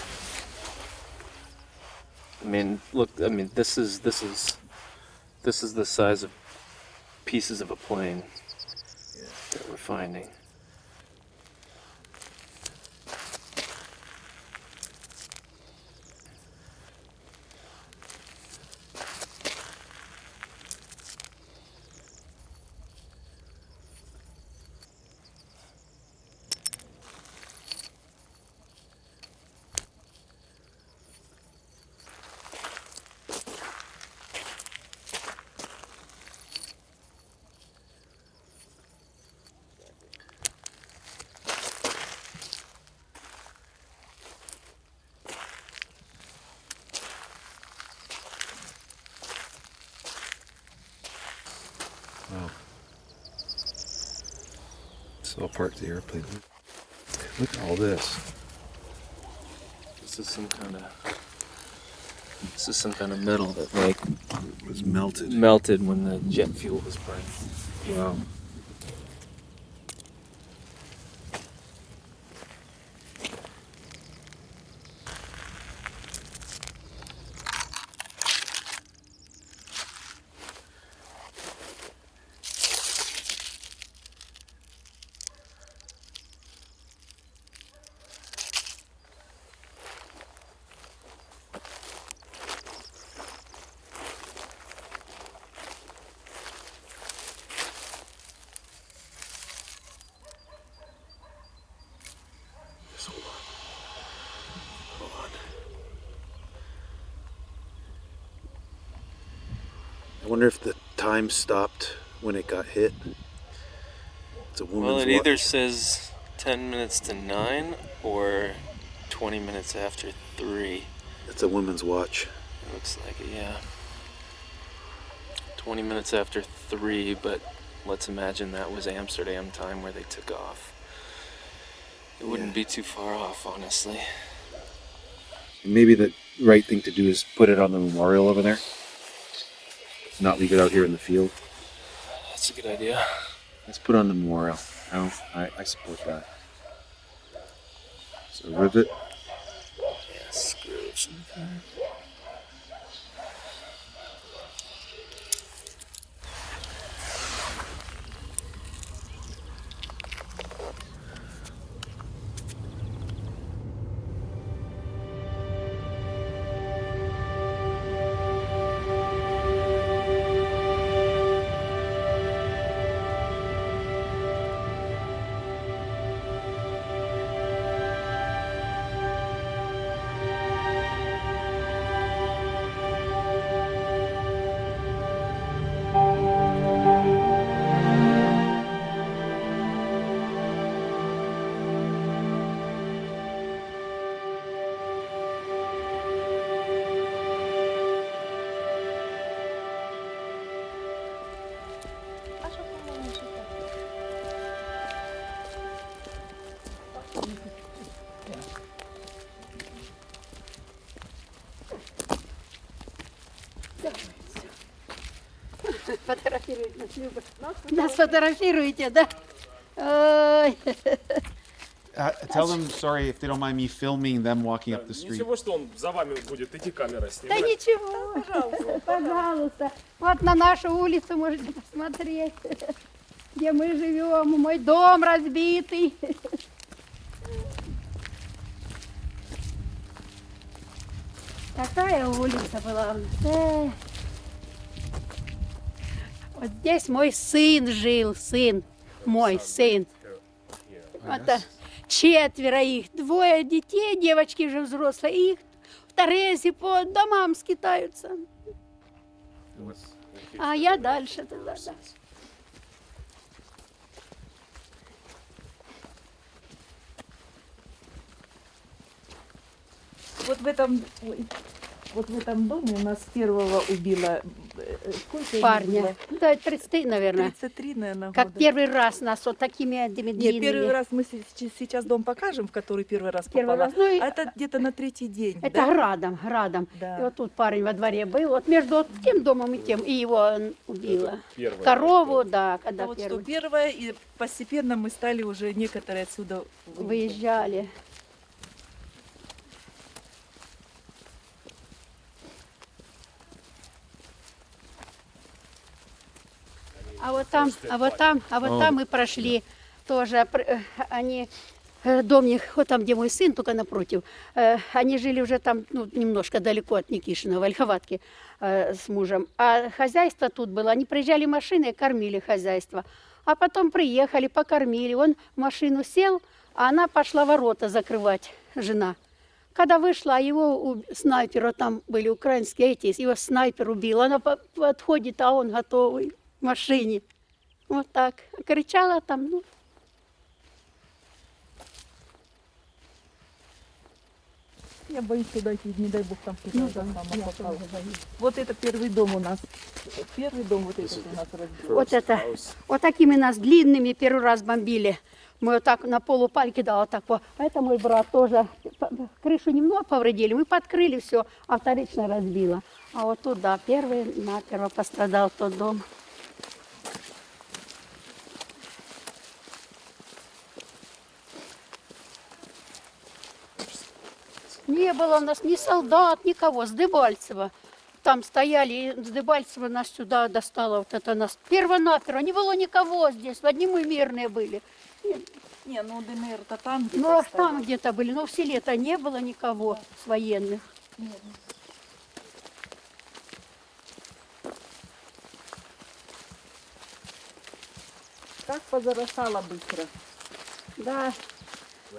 I mean, look. I mean, this is the size of pieces of a plane that we're finding. Wow. It's all part of the airplane. Look at all this. This is some kind of metal that was melted. Melted when the jet fuel was burned. Wow. I wonder if the time stopped when it got hit. It's a woman's Well, it watch. either says 10 minutes to 9 or 20 minutes after 3. It's a woman's watch. It looks like it, yeah. 20 minutes after 3, but let's imagine that was Amsterdam time where they took off. It wouldn't be too far off, honestly. Maybe the right thing to do is put it on the memorial over there. Not leave it out here in the field. That's a good idea. Let's put it on the memorial. I support that. So rivet. Yeah, screws. Нас фотографируете, да? Ой. Tell them, sorry, if they don't mind me filming them walking up the street. Ничего, что он за вами будет идти камера Да снимать. ничего, пожалуйста. Вот на нашу улицу можете посмотреть, где мы живем. Мой дом разбитый. Такая улица была. Вот здесь мой сын жил, мой сын. Вот, 4 их, 2 детей, девочки уже взрослые, их в Торрезе по домам скитаются. А я дальше туда, да. Вот в этом доме у нас первого убило сколько Парня. Да, 33, наверное. 33, наверное, Как года. первый раз нас вот такими этими длинными. Нет, первый раз мы сейчас дом покажем, в который первый раз попала. Первый раз, ну и- А это где-то на 3-й день. Это да? градом. Да. И вот тут парень во дворе был, вот между вот тем домом и тем, и его убило. первое. Корову, да, когда Это вот первый. что первое, и постепенно мы стали уже некоторые отсюда Выезжали. А вот там мы прошли тоже. Они домик, вот там, где мой сын, только напротив. Они жили уже там, ну, немножко далеко от Никишина, в Ольховатке с мужем. А хозяйство тут было. Они приезжали машиной, кормили хозяйство. А потом приехали, покормили. Он в машину сел, а она пошла ворота закрывать, жена. Когда вышла, его снайпера, там были украинские эти, его снайпер убил. Она подходит, а он готовый в машине. Вот так. Кричала там, ну. Я боюсь туда идти, не дай бог там кто-то мама попала. Вот это первый дом у нас. Первый дом вот этот у нас разбил. Вот это, вот такими нас длинными первый раз бомбили. Мы вот так на полупальке, да, вот так. А это мой брат тоже. Крышу немного повредили, мы подкрыли все, а вторично разбило. А вот тут, да, первый наперво пострадал тот дом. Не было у нас ни солдат, никого, с Дебальцева. Там стояли, и с Дебальцева нас сюда достало, вот это нас перво-наперво. Не было никого здесь, одни мы мирные были. Не, ну ДНР-то там где-то. Ну, а там где-то были, но в селе-то не было никого с военных. Нет. Как позарастало быстро. Да,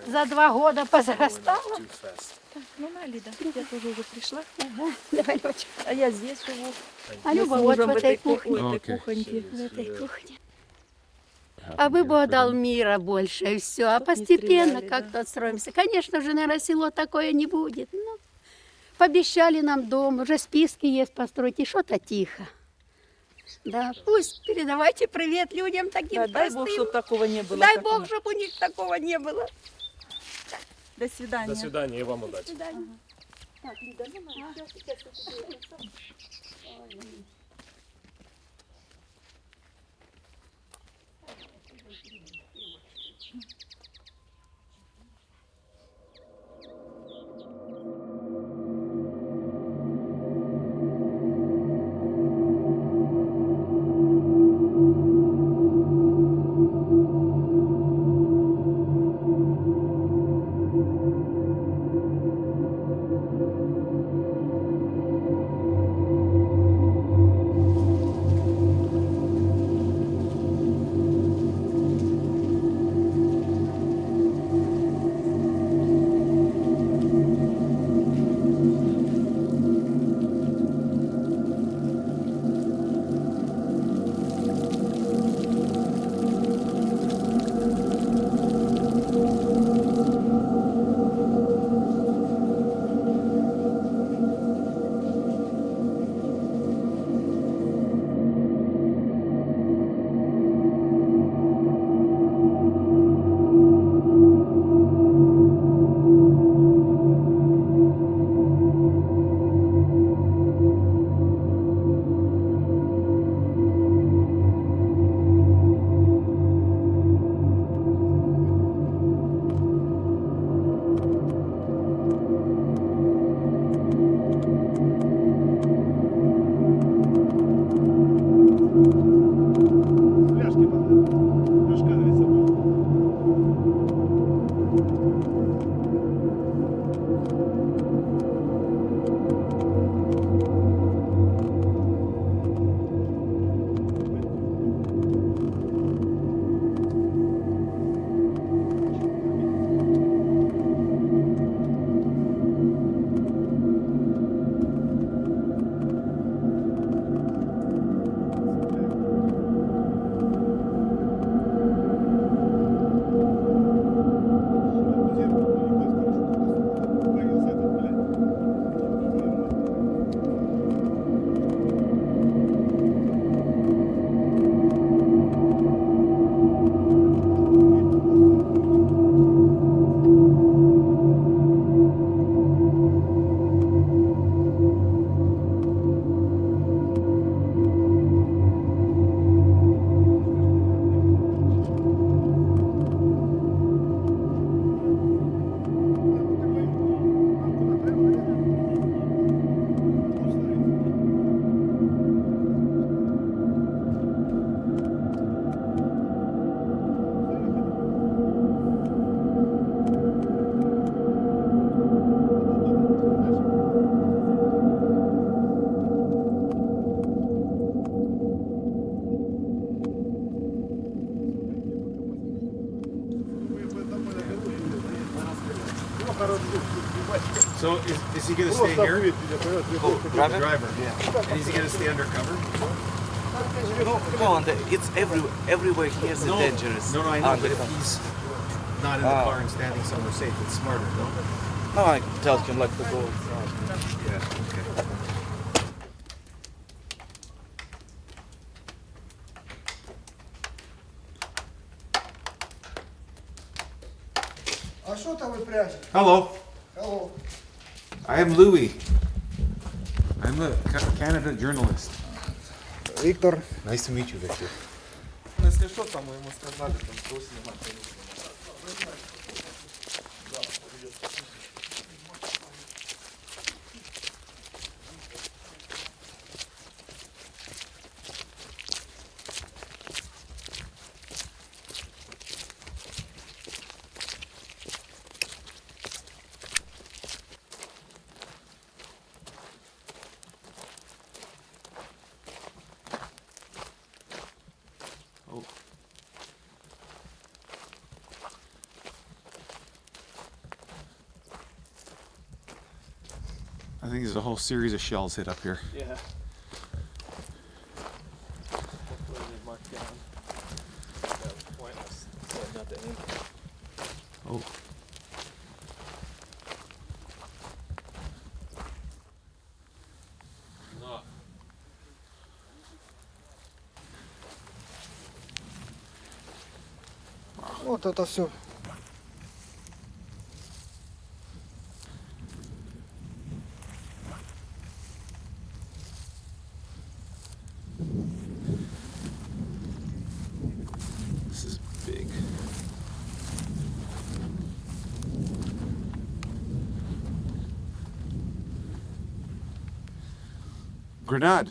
за 2 года позарастало. Так, ну на, Лида, я тоже уже пришла. Ага, давай, Лёчка. А я здесь живу. А Люба Мы с вот мужем в этой кухне. в этой кухоньке. В этой кухне. А бы Бог дал мира больше, и все. А постепенно стреляли, как-то отстроимся. Конечно же, наверное, село такое не будет. Но пообещали нам дом, уже списки есть построить, и что-то тихо. Да, пусть передавайте привет людям таким Да, дай простым. Бог, чтобы такого не было. Дай как Бог, мы. чтобы у них такого не было. До свидания. До свидания и вам удачи. До свидания. Так, Лида, ну, сейчас So is he gonna stay here? Oh, the driver. Yeah. And is he gonna stay undercover? No, come on, it's everywhere here is dangerous. No, I know, but if he's not in the car and standing somewhere safe, it's smarter, no? No, I tell him like to go. Yeah, okay. А что там вы прячете? Hello, Hello. I am Louie. I'm a Canada journalist. Виктор. Nice to meet you, Victor. Если что, там мы ему сказали, там что снимать. I think there's a whole series of shells hit up here. Yeah. Hopefully they mark down. That was pointless. So not to aim. Oh. No. Вот это все. This is big. Grenade.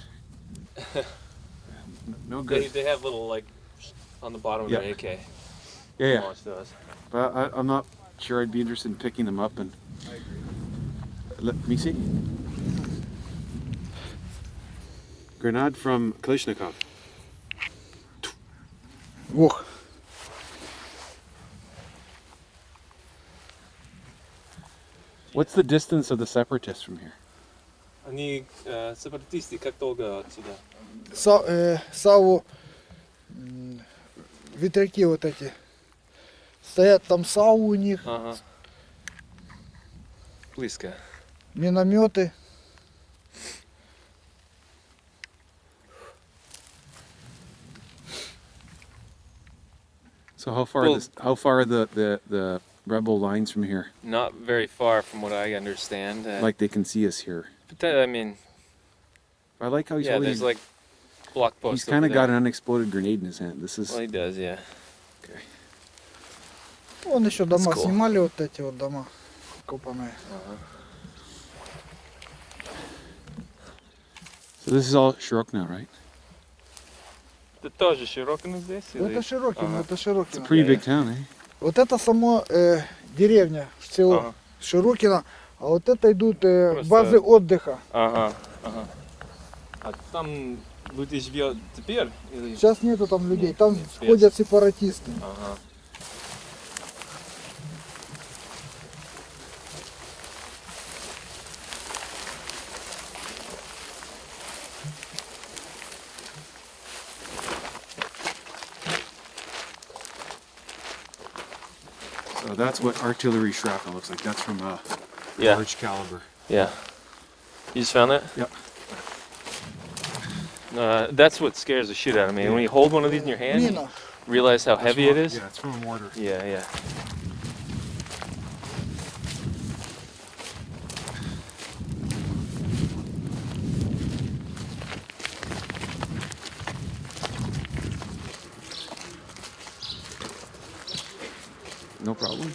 No good. They have little like on the bottom of Yeah. their AK. Yeah. Launch those. But I'm not sure I'd be interested in picking them up and. I agree. Let me see. Grenade from Kalashnikov. Ох. What's the distance of the separatists from here? Они сепаратисты как долго отсюда? Саву ветряки вот эти. Стоят там САУ у них, Ага. Близко. минометы. So how far? Well- How far are the rebel lines from here? Not very far from what I understand. Like they can see us here. But I mean, I like how he's yeah, holding. there's like block posts. He's kind of over got there. an unexploded grenade in his hand. This is. Well, he does, yeah. Okay. Вон еще дома That's cool. снимали, вот эти вот дома копанные. So this is all Shirok now, right? Ты тоже Широкино здесь? Это Широкино, это Широкино. It's a pretty big town, eh? Вот это само деревня, село Ага. Широкино, а вот это идут Просто- базы отдыха. Ага, ага. А там люди живет теперь? Или... Сейчас нету там людей, там Нет, ходят сепаратисты. Ага. So that's what artillery shrapnel looks like. That's from a Yeah. large caliber. Yeah. You just found that? Yep. That's what scares the shit out of me. When you hold one of these in your hand, Mina. realize how That's heavy from- it is. Yeah, it's from a mortar. Yeah, yeah. No problem.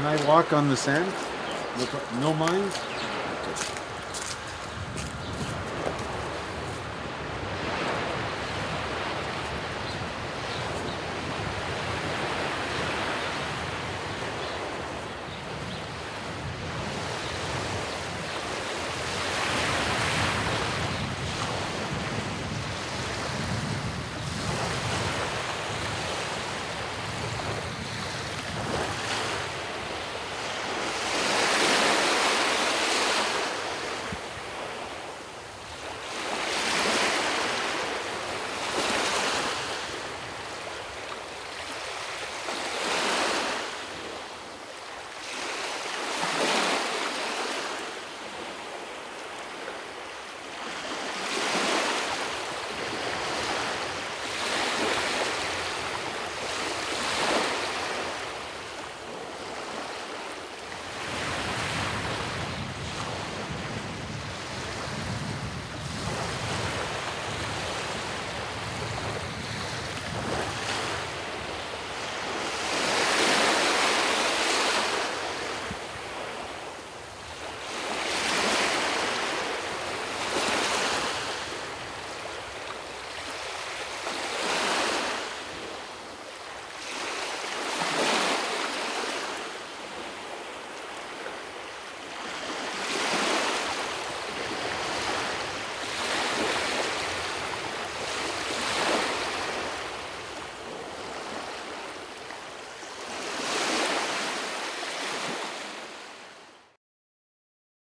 Can I walk on the sand? No mind? Okay.